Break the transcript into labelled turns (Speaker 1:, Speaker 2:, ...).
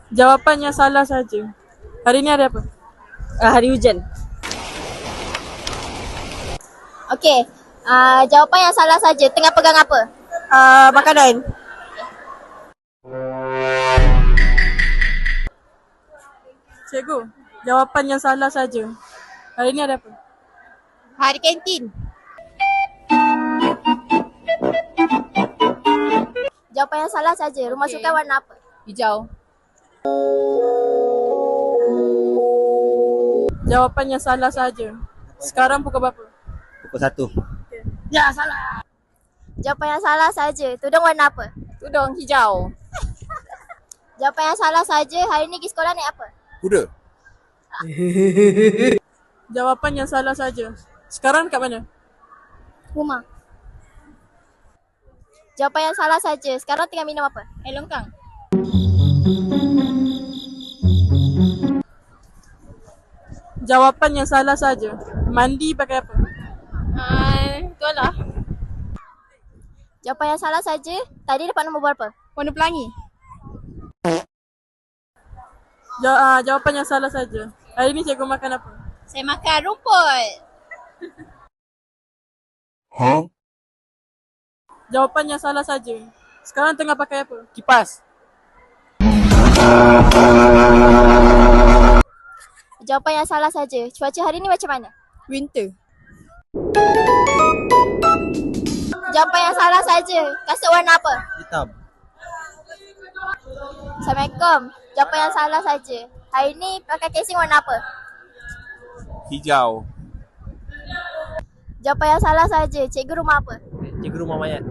Speaker 1: Jawapan yang salah saja. Hari ni hari apa?
Speaker 2: Hari hujan.
Speaker 3: Okey. Jawapan yang salah saja. Tengah pegang apa?
Speaker 2: Makanan.
Speaker 1: Cikgu, jawapan yang salah saja. Hari ni hari apa?
Speaker 3: Hari kantin. Jawapan yang salah saja. Rumah sukan warna apa?
Speaker 2: Hijau.
Speaker 1: Jawapan yang salah saja. Sekarang pukul berapa?
Speaker 4: Pukul 1.
Speaker 2: Ya, salah.
Speaker 3: Jawapan yang salah saja. Tudung warna apa?
Speaker 2: Tudung hijau.
Speaker 3: Jawapan yang salah saja. Hari ni pergi sekolah naik apa?
Speaker 4: Kuda.
Speaker 1: Jawapan yang salah saja. Sekarang kat mana?
Speaker 3: Rumah. Jawapan yang salah saja. Sekarang tengah minum apa?
Speaker 2: Air longkang.
Speaker 1: Jawapan yang salah saja. Mandi pakai apa?
Speaker 2: Itulah.
Speaker 3: Jawapan yang salah saja. Tadi dapat nombor berapa?
Speaker 2: Warna pelangi.
Speaker 1: Jawapan yang salah saja. Hari ni cikgu makan apa?
Speaker 2: Saya makan rumput.
Speaker 1: Jawapan yang salah saja. Sekarang tengah pakai apa?
Speaker 4: Kipas.
Speaker 3: Jawapan yang salah saja. Cuaca hari ni macam mana?
Speaker 2: Winter.
Speaker 3: Jawapan yang salah saja. Kasut warna apa?
Speaker 4: Hitam.
Speaker 3: Assalamualaikum. Jawapan yang salah saja. Hari ni pakai casing warna apa?
Speaker 4: Hijau.
Speaker 3: Jawapan yang salah saja. Cikgu rumah apa?
Speaker 4: Cikgu rumah mayat.